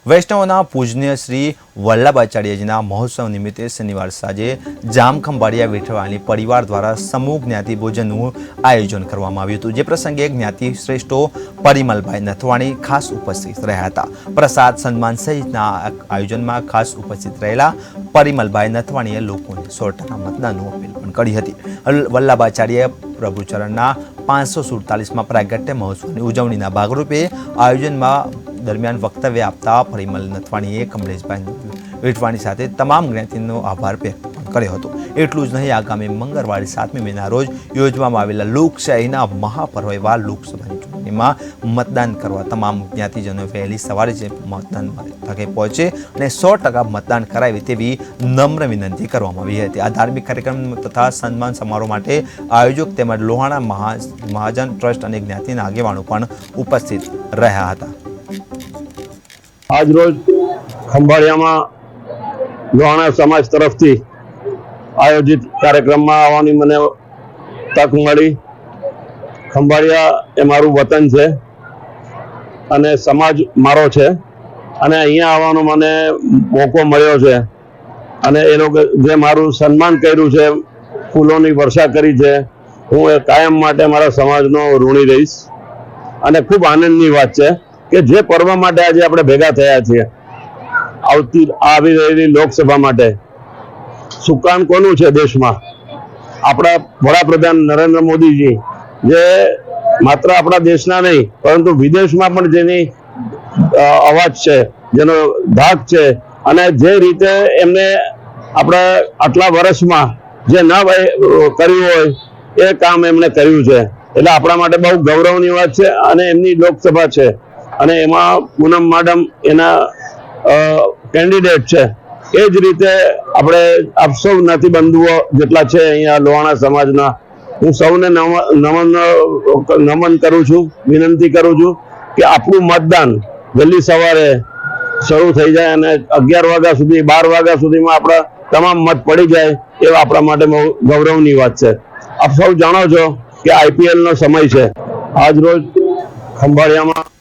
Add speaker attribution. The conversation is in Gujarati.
Speaker 1: વૈષ્ણવના પૂજનીય શ્રી વલ્લભાચાર્યજીના મહોત્સવ નિમિત્તે શનિવાર સાંજે જામખંભાળિયા વિઠવાણી પરિવાર દ્વારા સમૂહ જ્ઞાતિ ભોજનનું આયોજન કરવામાં આવ્યું હતું, જે પ્રસંગે જ્ઞાતિ શ્રેષ્ઠો પરિમલભાઈ નથવાણી ખાસ ઉપસ્થિત રહ્યા હતા। પ્રસાદ સન્માન સહિતના આયોજનમાં ખાસ ઉપસ્થિત રહેલા પરિમલભાઈ નથવાણીએ લોકોને 100% મતદાનની અપીલ પણ કરી હતી। વલ્લભાચાર્ય પ્રભુચરણના 547માં પ્રાગટ્ય મહોત્સવની ઉજવણીના ભાગરૂપે આયોજનમાં દરમિયાન વક્તવ્ય આપતા પરિમલ નથવાણીએ કમલેશભાઈ વિઠવાણી સાથે તમામ જ્ઞાતિનો આભાર વ્યક્ત કર્યો હતો। એટલું જ નહીં, આગામી મંગળવારે 7મી મેના રોજ યોજવામાં આવેલા લોકશાહીના મહાપર્વ એવા લોકસભાની ચૂંટણીમાં મતદાન કરવા તમામ જ્ઞાતિજનો વહેલી સવારે જ મતદાન મથકે પહોંચે અને 100% મતદાન કરાવે તેવી નમ્ર વિનંતી કરવામાં આવી હતી। આ ધાર્મિક કાર્યક્રમ તથા સન્માન સમારોહ માટે આયોજક તેમજ લોહાણા મહાજન ટ્રસ્ટ અને જ્ઞાતિના આગેવાનો પણ ઉપસ્થિત રહ્યા હતા।
Speaker 2: આજ રોજ ખંભાળિયામાં લોહાણા સમાજ તરફથી આયોજિત કાર્યક્રમમાં આવવાની મને તક મળી। ખંભાળિયા એ મારું વતન છે અને સમાજ મારો છે અને અહીંયા આવવાનો મને મોકો મળ્યો છે અને એ લોકો જે મારું સન્માન કર્યું છે, ફૂલોની વર્ષા કરી છે, હું એ કાયમ માટે મારા સમાજનો ઋણી રહીશ। અને ખૂબ આનંદની વાત છે કે જે પર્વ માટે આજે આપણે ભેગા થયા છીએ, આવી રહેલી લોકસભા માટે સુકાન કોનું છે દેશમાં? આપણા વડાપ્રધાન નરેન્દ્ર મોદીજી, જે માત્ર આપણા દેશના નહીં પરંતુ વિદેશમાં પણ જેની અવાજ છે, જેનો ધાક છે, અને જે રીતે એમને આપણા આટલા વર્ષમાં જે ન કર્યું હોય એ કામ એમણે કર્યું છે, એટલે આપણા માટે બહુ ગૌરવની વાત છે। અને એમની લોકસભા છે અને એમાં પૂનમ માડમ એના કેન્ડિડેટ છે। એ જ રીતે આપણે આપ સૌ જ્ઞાતિ બંધુઓ જેટલા છે અહીંયા લોહાણા સમાજના, હું સૌને નમન કરું છું, વિનંતી કરું છું કે આપણું મતદાન વહેલી સવારે શરૂ થઈ જાય અને 11 વાગ્યા સુધી 12 વાગ્યા સુધીમાં આપણા તમામ મત પડી જાય એ આપણા માટે બહુ ગૌરવની વાત છે। આપ સૌ જાણો છો કે IPL નો સમય છે। આજ રોજ ખંભાળિયામાં